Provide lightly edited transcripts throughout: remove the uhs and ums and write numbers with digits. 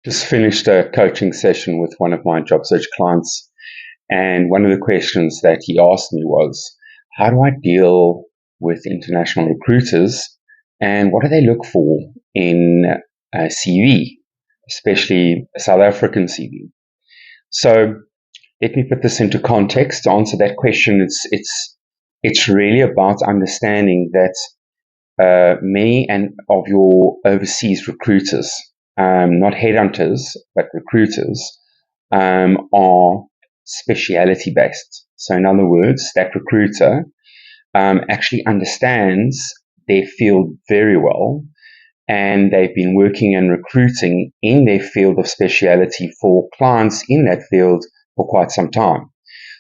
Just finished a coaching session with one of my job search clients, and one of the questions that he asked me was, how do I deal with international recruiters, and what do they look for in a CV, especially a South African CV? So let me put this into context. To answer that question, it's really about understanding that many and of your overseas recruiters, not headhunters, but recruiters, are speciality based. So, in other words, that recruiter actually understands their field very well, and they've been working and recruiting in their field of speciality for clients in that field for quite some time.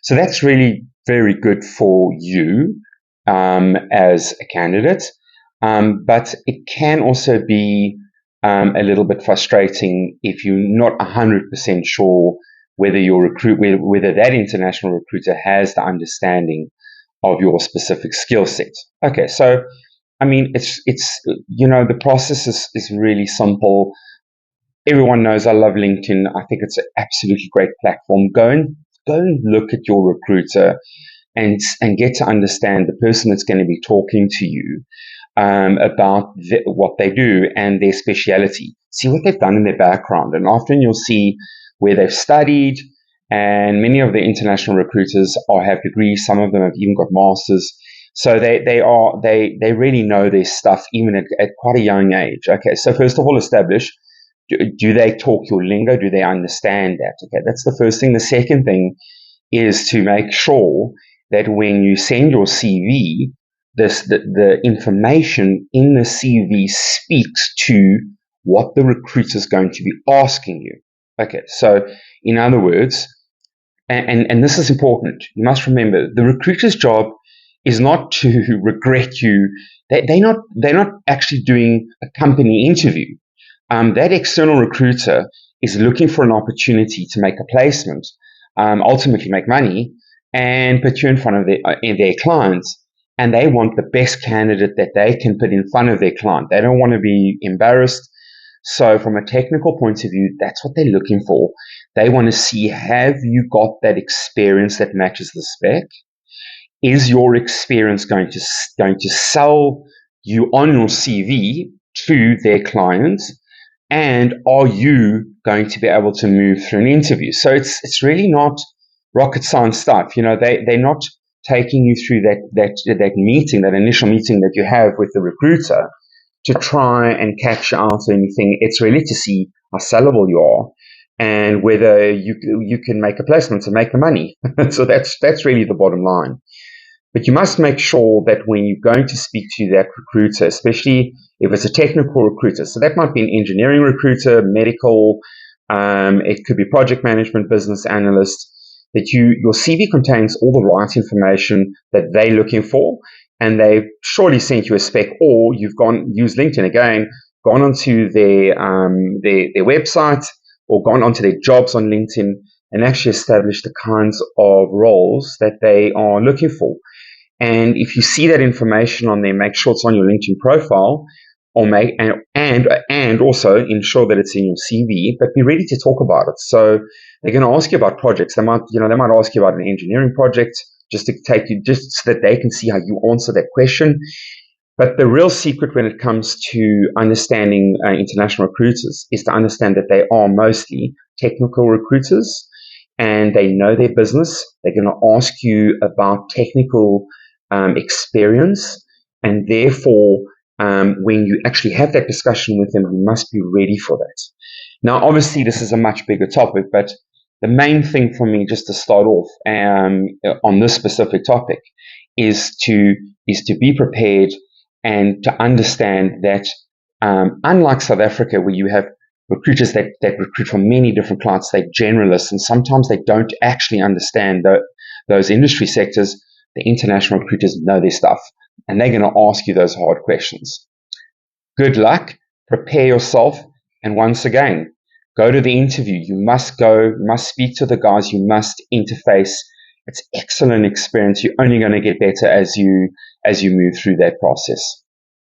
So, that's really very good for you as a candidate. But it can also be a little bit frustrating if you're not 100% sure whether whether that international recruiter has the understanding of your specific skill set. Okay, so I mean, it's the process is really simple. Everyone knows I love LinkedIn. I think it's an absolutely great platform. Go and look at your recruiter and get to understand the person that's going to be talking to you about what they do and their speciality. See what they've done in their background, and often you'll see where they've studied. And many of the international recruiters have degrees. Some of them have even got masters. So they really know their stuff even at quite a young age. Okay, so first of all, establish, do they talk your lingo? Do they understand that? Okay, that's the first thing. The second thing is to make sure that when you send your CV, the information in the CV speaks to what the recruiter is going to be asking you. Okay, so in other words, and this is important, you must remember the recruiter's job is not to regret you. They're not actually doing a company interview. That external recruiter is looking for an opportunity to make a placement, ultimately make money, and put you in front of their clients. And they want the best candidate that they can put in front of their client. They don't want to be embarrassed. So from a technical point of view, that's what they're looking for. They want to see, have you got that experience that matches the spec? Is your experience going to sell you on your CV to their clients? And are you going to be able to move through an interview? So it's really not rocket science stuff. They're not taking you through that meeting, that initial meeting that you have with the recruiter to try and catch out anything. It's really to see how sellable you are and whether you can make a placement and make the money. So that's really the bottom line. But you must make sure that when you're going to speak to that recruiter, especially if it's a technical recruiter, so that might be an engineering recruiter, medical, it could be project management, business analyst, that your CV contains all the right information that they're looking for, and they've surely sent you a spec, or you've used LinkedIn again, gone onto their website or gone onto their jobs on LinkedIn and actually established the kinds of roles that they are looking for. And if you see that information on there, make sure it's on your LinkedIn profile, or and also ensure that it's in your CV, but be ready to talk about it. So they're going to ask you about projects. They might ask you about an engineering project just so that they can see how you answer that question. But the real secret when it comes to understanding international recruiters is to understand that they are mostly technical recruiters and they know their business. They're going to ask you about technical experience, and therefore, when you actually have that discussion with them, you must be ready for that. Now, obviously, this is a much bigger topic, but the main thing for me, just to start off on this specific topic, is to be prepared and to understand that unlike South Africa, where you have recruiters that recruit from many different clients, they're generalists, and sometimes they don't actually understand those industry sectors. The international recruiters know their stuff, and they're going to ask you those hard questions. Good luck, prepare yourself, and once again, go to the interview. You must speak to the guys, you must interface. It's excellent experience. You're only going to get better as you move through that process.